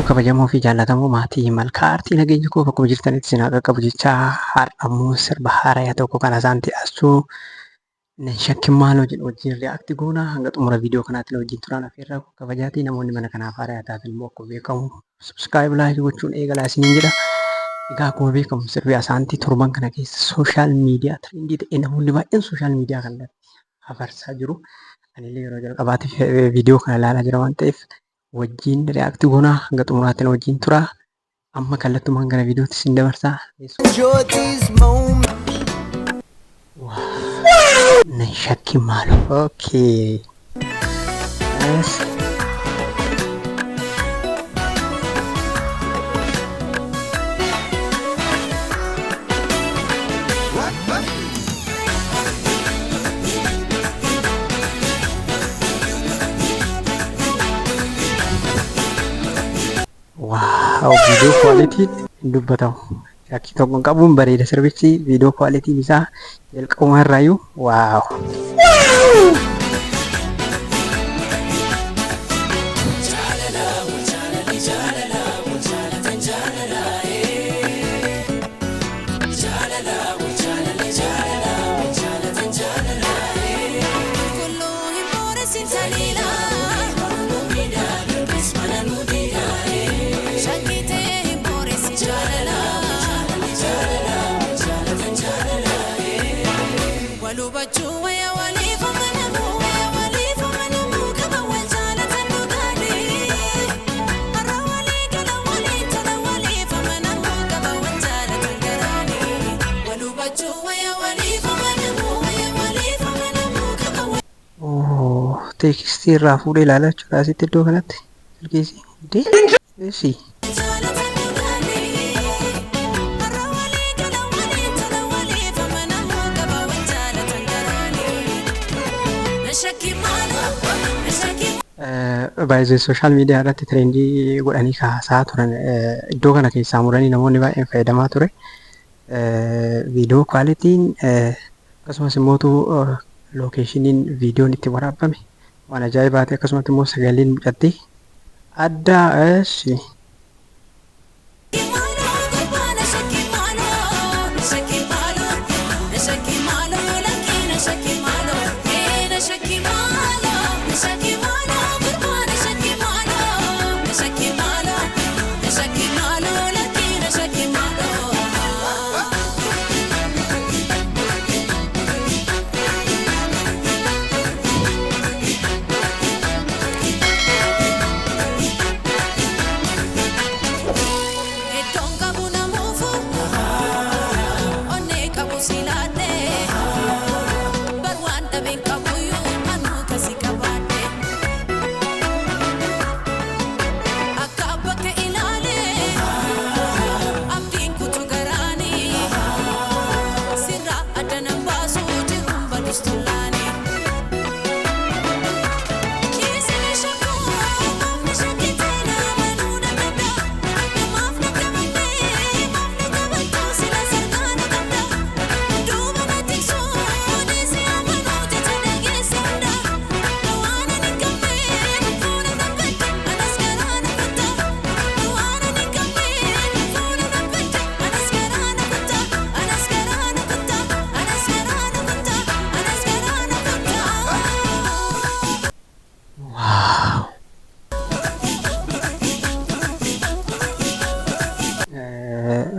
Harkoo kabajamoo fi jaallatamoo maatii malkaa aartii nageenya koo bakkuma jirtanitti isin haa qaqqabu jechaa har'ammoo sirba haarayaa tokko kan isaan dhiyeessuu shakkiin maaloo jedhu wajjin riyaakti goonaa hanga xumura viidiyoo kanaatti wajjin turaan affeerraa koo kabajaatii namoonni mana kanaaf haarayaa taatan immoo akkuma beekamu subscribe laayik gochuun eegalaa isiniin jedha. Egaa akkuma beekamu sirbi asaantii torban kana keessa sooshaal miidiyaa tirendii ta'e namoonni baay'een sooshaal miidiyaa kanatti hafarsaa jiru. Anillee yeroo jalqabaatiif viidiyoo kana ilaalaa jira waan ta'eef wajjin riyaakti goonaa hanga xumuraatti na wajjin tura. Amma kallattumaan gara viidiyootti isin dabarsaa. Nan shakki maaloo. Okay. Yes. Wow, video quality dubbatamu. Shakkii tokko qabuun bareeda sirbichi video quality isaa jalqabuma irraayyuu wow. Teekstii irraa fuudhee ilaalaa jechuudha asitti iddoo kanatti silkeessi. Baay'ee sooshaal miidiyaa irratti tirendii godhanii kaasaa turan iddoo kana keessaa muranii namoonni baay'een fayyadamaa ture. Viidiyoo kwaalitiin akkasumas immoo lookeeshiniin viidiyoon itti waraabame waan ajaa'ibaati akkasumas immoo sagaleen mucatti addaa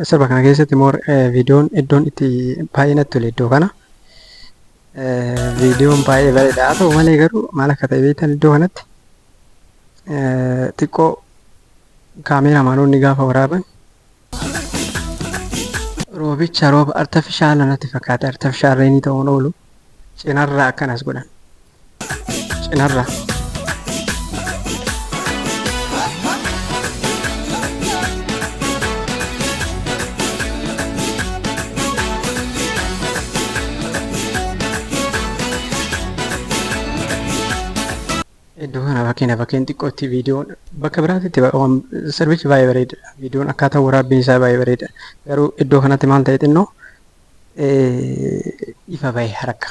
sirba kana keessatti viidiyoon iddoon itti baay'ee natti tole iddoo kana. Viidiyoon baay'ee bareeda haa ta'u malee garuu maal akka ta'e beektan iddoo kanatti xiqqoo kaameraamaanoonni gaafa waraaban roobicha rooba artifishaala natti fakkaate artifishaal reenii ta'uun oolu cinarraa akkanas godhan cinarraa. Iddoo kana bakkeen xiqqootti viidiyoon bakka biraatti sirbichi baay'ee bareeda. Viidiyoon akkaataa waraabbiin isaa baay'ee bareeda. Garuu iddoo kanatti maal ta'e xinnoo ifa baay'ee haraka.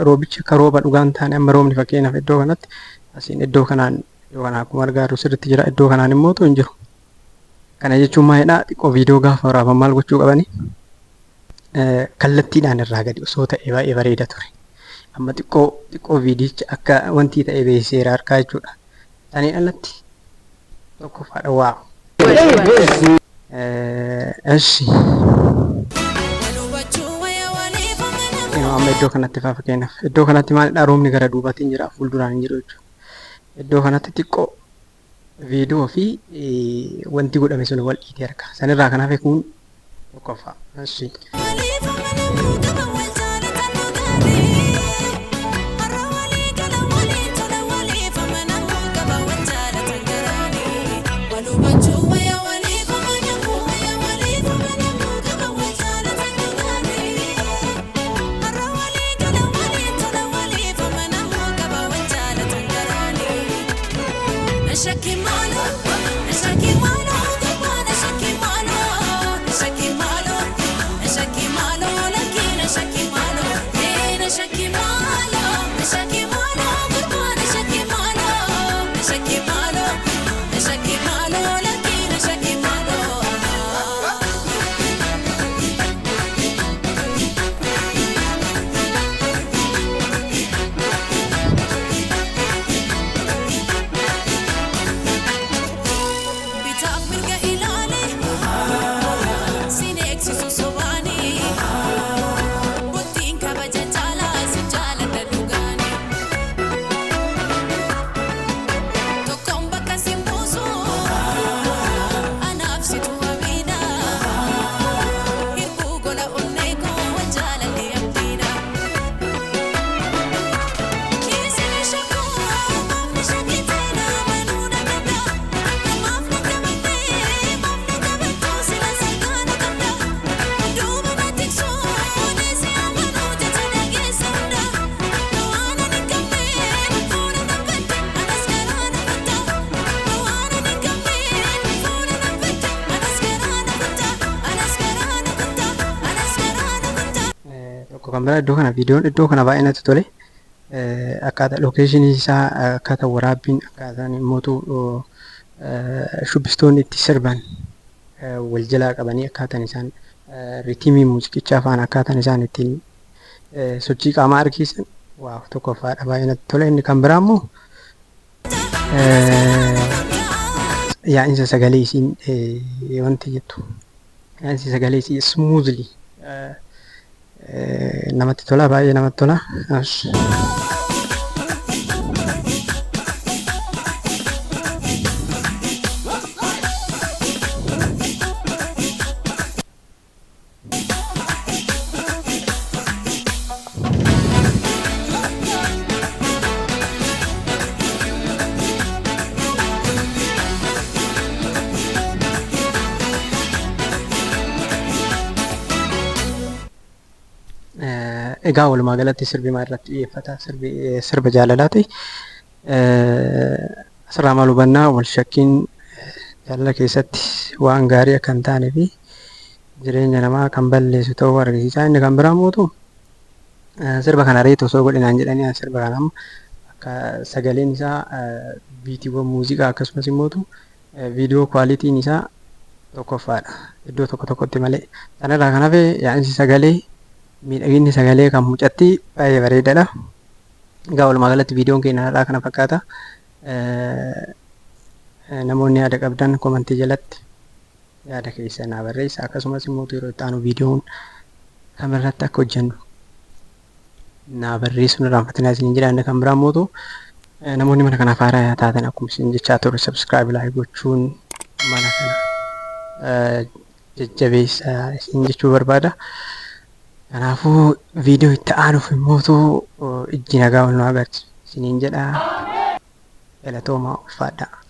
Roobichi akka rooba dhugaan taane amma roobni fakkeenyaaf iddoo kanatti asiin iddoo kanaan Iddoo kana akkuma argaa jirru sirriitti jira. Iddoo kanaan immoo hin jiru. Kana jechuun maalidhaa? Xiqqoo viidiyoo gaafa waraaban maal gochuu qabani? Kallattiidhaan irraa gadi osoo ta'e baay'ee bareeda ture. Amma xiqqoo viidiyicha akka wanti ta'e beeksiseera harkaa jechuudha. Taniin alatti tokkoffaadha waa. Eshi. Amma iddoo kanatti faa fakkeenyaaf iddoo kanatti maalidhaa? Roobni gara duubaatiin jira, fuulduraan hin jiru jechuudha. Iddoo kanatti xiqqoo viidiyoo fi wanti godhame sun wal dhiitee arga. Sanirraa kan hafe kun tokkoffaa. Eshi. Kan biraa iddoo kana viidiyoon iddoo kana baay'ee natti tole. Akkaataa lookeeshinii isaa akkaataa waraabbiin akkaataan immoo shubbistoonni itti sirban wal jalaa qabanii akkaataan isaan riitimii muuziqichaa faana akkaataan isaan ittiin sochii qaamaa argisiisan waaw tokkoffaadha baay'ee natti tole. Inni kan biraa immoo yaa'insa sagalee isiin wanti jettu yaa'insi sagalee isii smoothly namatti tola baay'ee namatti tola. Egaa walumaa galatti sirbi maal irratti xiyyeeffata? Sirba jaalalaati. Asirraa maal hubannaa? Wal shakkiin jaalala keessatti waan gaarii akka hin taanee fi jireenya namaa kan balleessu ta'uu argisiisa. Inni kan biraa mootu sirba kana reetu osoo godhinaan jedhanii sirba kana akka sagaleen isaa biitiiwwan muuziqaa akkasumas immoo viidiyoo kwaalitiin isaa tokkoffaadha. Iddoo tokko tokkotti malee. Sanarraa kan hafe yaa'insi sagalee miidhaginni sagalee kan mucatti baay'ee bareedaadha. Egaa walumaa galatti viidiyoon keenya irraa kana fakkaata. Namoonni yaada qabdan komentii jalatti yaada keessa naa barreessa. Akkasumas immoo yeroo itti aanu viidiyoon kamirratti akka hojjennu naa barreessuun irraanfatinaa isin jedha. Inni kan biraa immoo namoonni mana kanaaf haaraa taatan akkuma isin jechaa ture subscribe laayik gochuun mana kana jajjabeessaa isin jechuu barbaada. Kanaafuu viidiyoo itti aanuuf immoo ijji nagaa wal nu agarsiisa isiniin jedha. Galatooma ulfaadhaa.